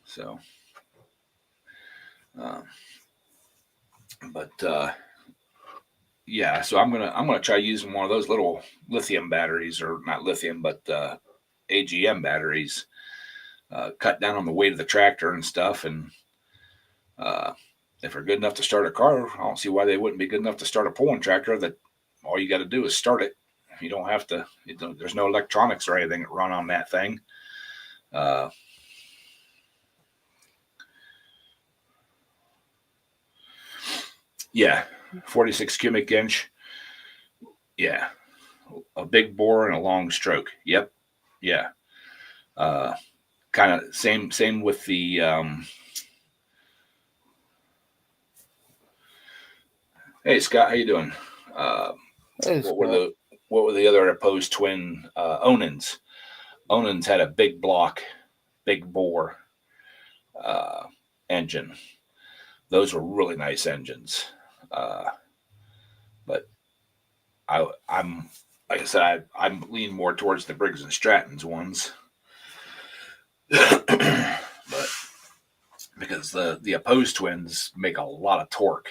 So but yeah, so I'm gonna try using one of those little lithium batteries, or not lithium, but AGM batteries. Cut down on the weight of the tractor and stuff, and if they're good enough to start a car, I don't see why they wouldn't be good enough to start a pulling tractor. That all you got to do is start it. You don't have to. There's no electronics or anything that run on that thing. Yeah, 46 cubic inch. Yeah, a big bore and a long stroke. Yep. Yeah. Kind of same with the hey Scott, how you doing? What were the other opposed twin Onans? Onans had a big block, big bore engine. Those were really nice engines. But I'm like I said, I'm leaning more towards the Briggs and Stratton's ones. But because the opposed twins make a lot of torque,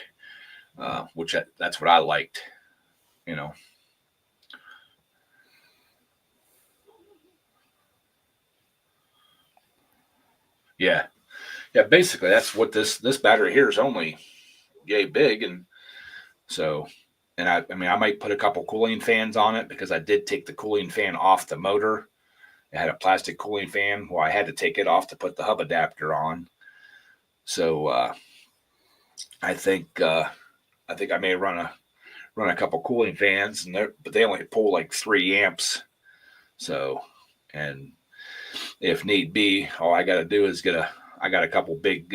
which that's what I liked, you know. Yeah, basically that's what this battery here is, only yay big, and so, and I mean I might put a couple cooling fans on it, because I did take the cooling fan off the motor. It had a plastic cooling fan. Well, I had to take it off to put the hub adapter on. So I think I may run a couple cooling fans, but they only pull like 3 amps. So, and if need be, all I got to do is I got a couple big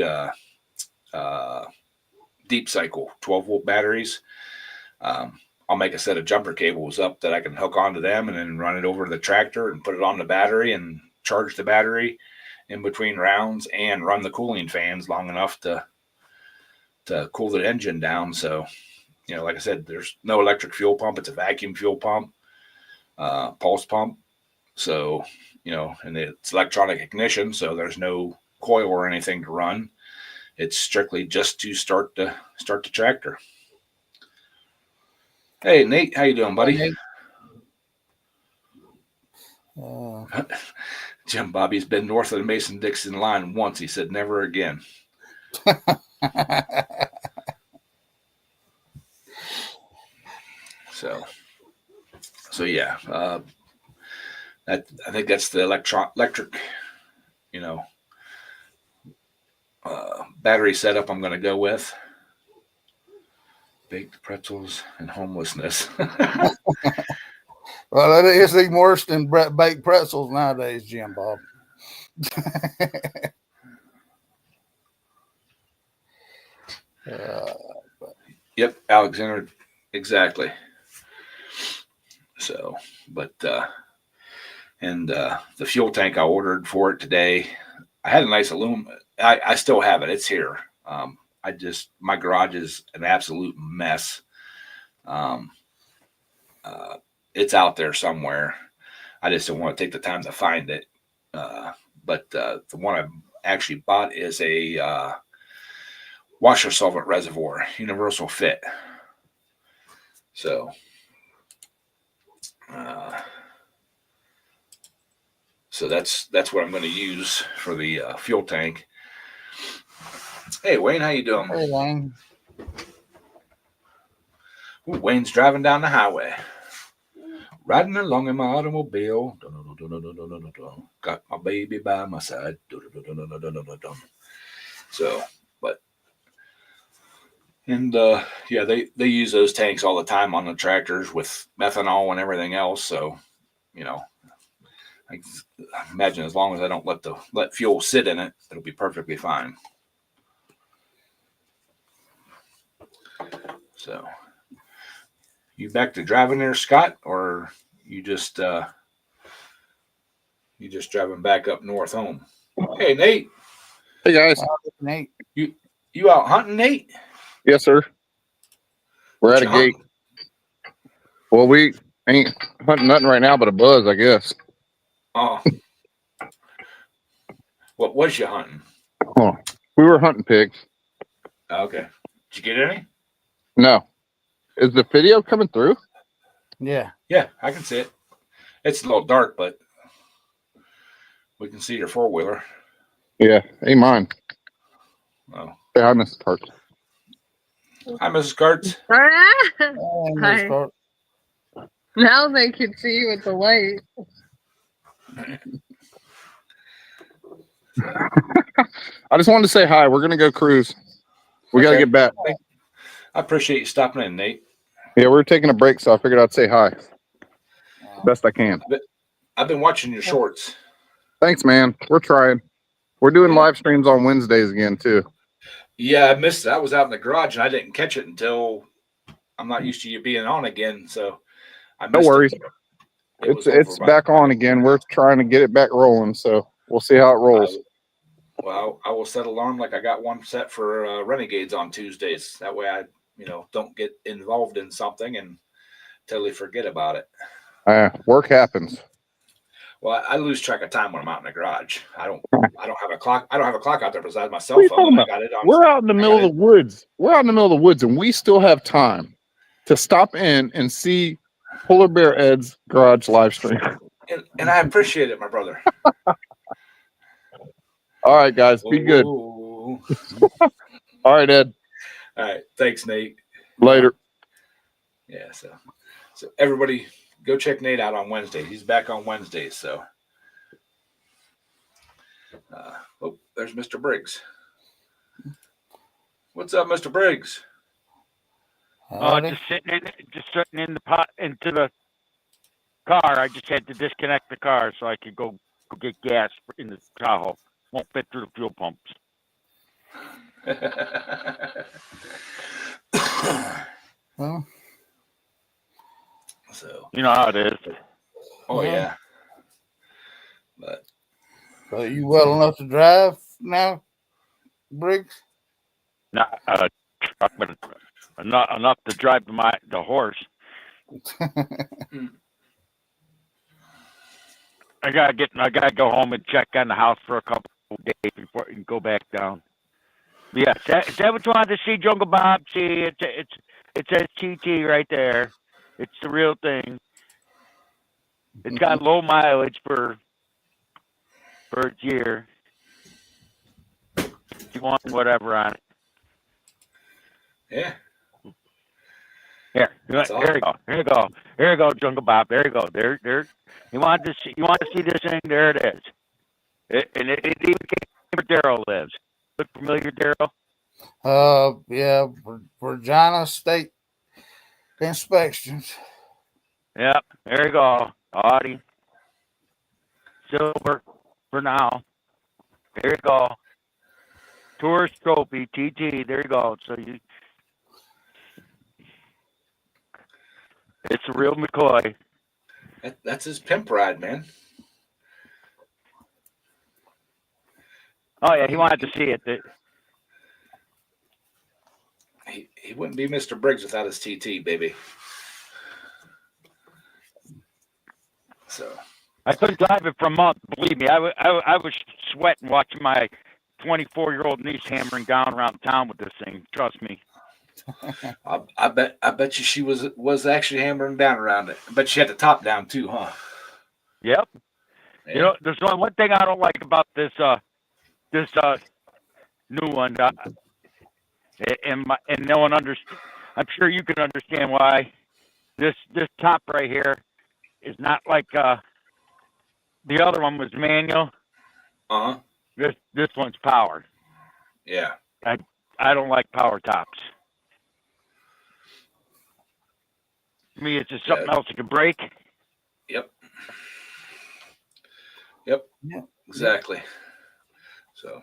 deep cycle 12-volt batteries. I'll make a set of jumper cables up that I can hook onto them, and then run it over to the tractor and put it on the battery and charge the battery in between rounds, and run the cooling fans long enough to cool the engine down. So, like I said, there's no electric fuel pump. It's a vacuum fuel pump, pulse pump. So, and it's electronic ignition, so there's no coil or anything to run. It's strictly just to start the tractor. Hey, Nate, how you doing, buddy? Hey, Jim Bobby's been north of the Mason-Dixon line once. He said never again. So yeah, that I think that's the electric, you know, battery setup I'm going to go with. Baked pretzels and homelessness. Well, it is even worse than baked pretzels nowadays, Jim Bob. Yep, Alexander, exactly. So, but and the fuel tank I ordered for it today, I had a nice aluminum. I still have it. It's here. My garage is an absolute mess. Um, it's out there somewhere. I just don't want to take the time to find it. But the one I actually bought is a washer solvent reservoir, universal fit. So, so that's what I'm going to use for the fuel tank. Hey Wayne, how you doing? Hey, Wayne. Ooh, Wayne's driving down the highway, riding along in my automobile. Got my baby by my side. So, but and yeah, they use those tanks all the time on the tractors with methanol and everything else. So, you know, I imagine as long as I don't let fuel sit in it, it'll be perfectly fine. So, you back to driving there, Scott, or you just driving back up north home? Hey, Nate. Hey guys. Nate. You out hunting, Nate? Yes, sir. We're What at a you gate. hunting? Well, we ain't hunting nothing right now but a buzz, I guess. Oh, what was you hunting? Oh, we were hunting pigs. Okay. Did you get any? No. Is the video coming through? Yeah. Yeah, I can see it. It's a little dark, but we can see your 4-wheeler. Yeah, ain't mine. Oh. Say hi, Mrs. Parks. Hi, Mrs. Carts. And Hi. this car- Now they can see you with the light. I just wanted to say hi. We're gonna go cruise. We gotta Okay. get back. I appreciate you stopping in, Nate. Yeah, we're taking a break, so I figured I'd say hi. Best I can. I've been watching your shorts. Thanks, man. We're trying. We're doing Yeah. live streams on Wednesdays again too. Yeah, I missed it. I was out in the garage and I didn't catch it until I'm not used to you being on again. So I missed No worries. It. It's back on again. We're trying to get it back rolling, so we'll see how it rolls. Well, I will set alarm like I got one set for Renegades on Tuesdays. That way I, don't get involved in something and totally forget about it. Work happens. Well, I lose track of time when I'm out in the garage. I don't have a clock. I don't have a clock out there besides my What cell are you phone. talking And I about? got it on. We're out in the middle of the woods. We're out in the middle of the woods, and we still have time to stop in and see Polar Bear Ed's garage live stream. And I appreciate it, my brother. All right, guys, be good. Ooh. All right, Ed. All right, thanks, Nate. Later. Yeah, so everybody go check Nate out on Wednesday. He's back on Wednesdays. So, there's Mr. Briggs. What's up, Mr. Briggs? Howdy. Just sitting in the pot into the car. I just had to disconnect the car so I could go get gas in the Tahoe. Won't fit through the fuel pumps. Well, So, You know how it is. oh Yeah. yeah, but so you well enough to drive now, Briggs? Not truck, but not enough to drive the horse. I gotta go home and check on the house for a couple of days before I can go back down. But yeah, is that what you wanted to see, Jungle Bob? See, it says TT right there. It's the real thing. It's got low mileage for its year. 51 whatever on it. Yeah. Here, That's here you go. Here you go. Here you go, Jungle Bob. There you go. There. You want to see this thing? There it is. It even came where Daryl lives. Look familiar, Daryl? Yeah, Virginia State Inspections. Yep. There you go. Audi. Silver for now. There you go. Tourist trophy, TT. There you go. So it's a real McCoy. That's his pimp ride, man. Oh yeah, he wanted to see it. He wouldn't be Mr. Briggs without his TT, baby. So I couldn't drive it for a month. Believe me, I was sweating watching my 24-year-old niece hammering down around town with this thing. Trust me. I bet you she was actually hammering down around it. I bet she had the top down too, huh? Yep. Yeah. You know, there's only one thing I don't like about this new one, and no one understands. I'm sure you can understand why this top right here is not like the other one was manual. Uh-huh. This one's powered. Yeah. I don't like power tops. To me, it's just something else that can break. Yep. Yeah. Exactly. So,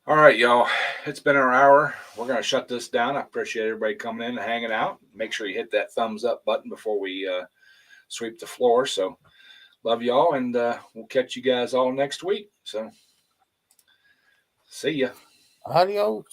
all right, y'all. It's been an hour. We're going to shut this down. I appreciate everybody coming in and hanging out. Make sure you hit that thumbs up button before we sweep the floor. So, love y'all, and we'll catch you guys all next week. So, see ya. Adios.